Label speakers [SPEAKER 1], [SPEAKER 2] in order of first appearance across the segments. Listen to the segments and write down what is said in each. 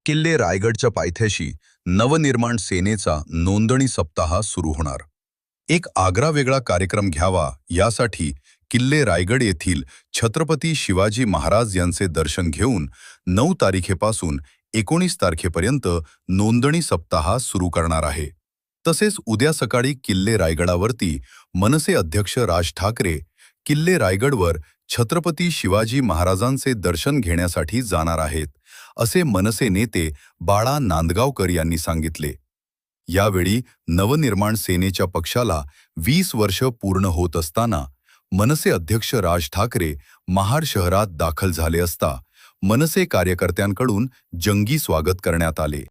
[SPEAKER 1] किल्ले रायगडच्या पायथ्याशी नवनिर्माण सेनेचा नोंदणी सप्ताह सुरू होणार। एक आगळा वेगळा कार्यक्रम घ्यावा यासाठी किल्ले रायगड येथील छत्रपती शिवाजी महाराज यांचे दर्शन घेऊन 9 तारखेपासून 19 तारखेपर्यंत नोंदणी सप्ताह सुरू करणार आहे। तसेच उद्या सकाळी किल्ले रायगडावरती मनसे अध्यक्ष राज ठाकरे किल्ले रायगडवर छत्रपती शिवाजी महाराजांचे दर्शन घेण्यासाठी जाणार आहेत, असे मनसे नेते बाळा नांदगावकर यांनी सांगितले। यावेळी नवनिर्माण सेनेच्या पक्षाला 20 वर्ष पूर्ण होत असताना मनसे अध्यक्ष राज ठाकरे महाड शहरात दाखल झाले असता मनसे कार्यकर्त्यांकडून जंगी स्वागत करण्यात आले।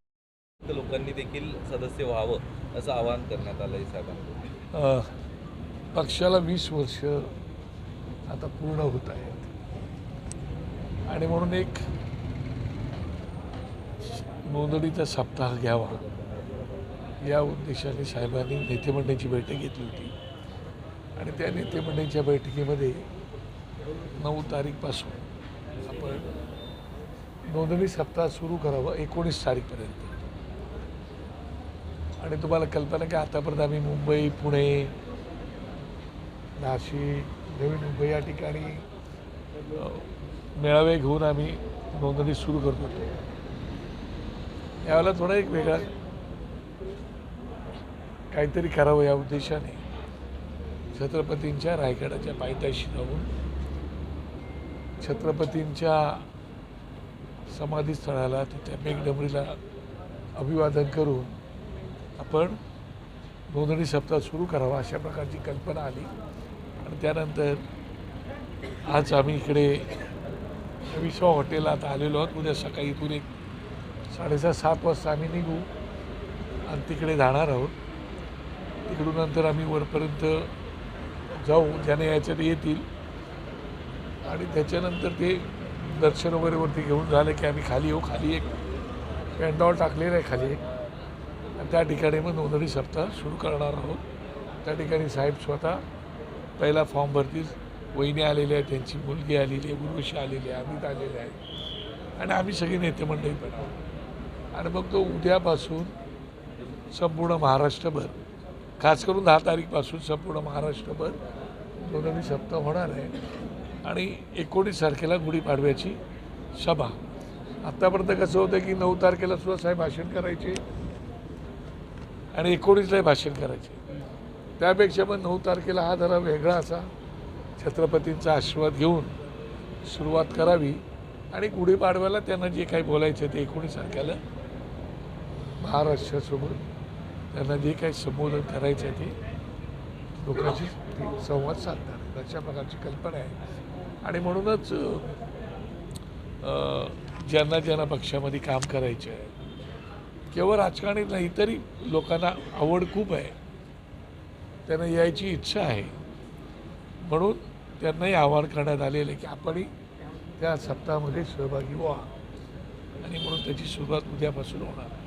[SPEAKER 2] लोकांनी देखील सदस्य व्हावं असं आवाहन करण्यात आलंय साहेबांकडून।
[SPEAKER 3] पक्षाला 20 वर्ष आता पूर्ण होत आहेत आणि म्हणून एक नोंदणीचा सप्ताह घ्यावा या उद्देशाने साहेबांनी नेतेमंडळाची बैठक घेतली होती आणि त्या नेतेमंडळाच्या बैठकीमध्ये 9 तारीखपासून आपण नोंदणी सप्ताह सुरू करावा 19 तारीखपर्यंत। आणि तुम्हाला कल्पना की आतापर्यंत आम्ही मुंबई, पुणे, नाशिक, नवी मुंबई या ठिकाणी मेळावे घेऊन आम्ही नोंदणी सुरू करत होतो। यावेळेला थोडा एक वेगळा काहीतरी करावं या उद्देशाने छत्रपतींच्या रायगडाच्या पायथ्याशी जाऊन छत्रपतींच्या समाधीस्थळाला तिथे मेघडंबरीला अभिवादन करून आपण नोंदणी सप्ताह सुरू करावा अशा प्रकारची कल्पना आली। आणि त्यानंतर आज आम्ही इकडे विश्वा हॉटेलात आलेलो आहोत। उद्या सकाळी इथून एक 6:30-7 वाजता आम्ही निघू आणि तिकडे जाणार आहोत। तिकडून नंतर आम्ही वरपर्यंत जाऊ, ज्याने यायचं ते येतील आणि त्याच्यानंतर ते दर्शन वगैरे वरती घेऊन झालं की आम्ही खाली येऊ। खाली एक पेंडॉल टाकलेलं आहे खाली एक, आणि त्या ठिकाणी मग नोंदणी सप्ताह सुरू करणार आहोत। त्या ठिकाणी साहेब स्वतः पहिला फॉर्म भरतील, वहिनी आलेली आहे, त्यांची मुलगी आलेली आहे, उर्वशी आलेली आहे, अमित आलेले आहे आणि आम्ही सगळी नेते मंडळी पण आहोत। आणि मग तो उद्यापासून संपूर्ण महाराष्ट्रभर, खास करून 10 तारीखपासून संपूर्ण महाराष्ट्रभर नोंदणी सप्ताह होणार आहे। आणि 19 तारखेला गुढीपाडव्याची सभा। आत्तापर्यंत कसं होतं की 9 तारखेला सुद्धा साहेब भाषण करायचे आणि 19लाही भाषण करायचे। त्यापेक्षा मग 9 तारखेला हा जरा वेगळा असा छत्रपतींचा आशीर्वाद घेऊन सुरुवात करावी आणि गुढीपाडव्याला त्यांना जे काही बोलायचं ते 19 तारखेला महाराष्ट्रासोबत त्यांना जे काही संबोधन करायचं आहे ते लोकांशी संवाद साधणार अशा प्रकारची कल्पना आहे। आणि म्हणूनच ज्यांना ज्यांना पक्षामध्ये काम करायचं आहे, केवळ राजकारणी नाही तरी लोकांना आवड खूप आहे, त्यांना यायची इच्छा आहे, म्हणून त्यांनाही आवाहन करण्यात आलेलं आहे की आपणही त्या सप्ताहामध्ये सहभागी व्हा। आणि म्हणून त्याची सुरुवात उद्यापासून होणार आहे।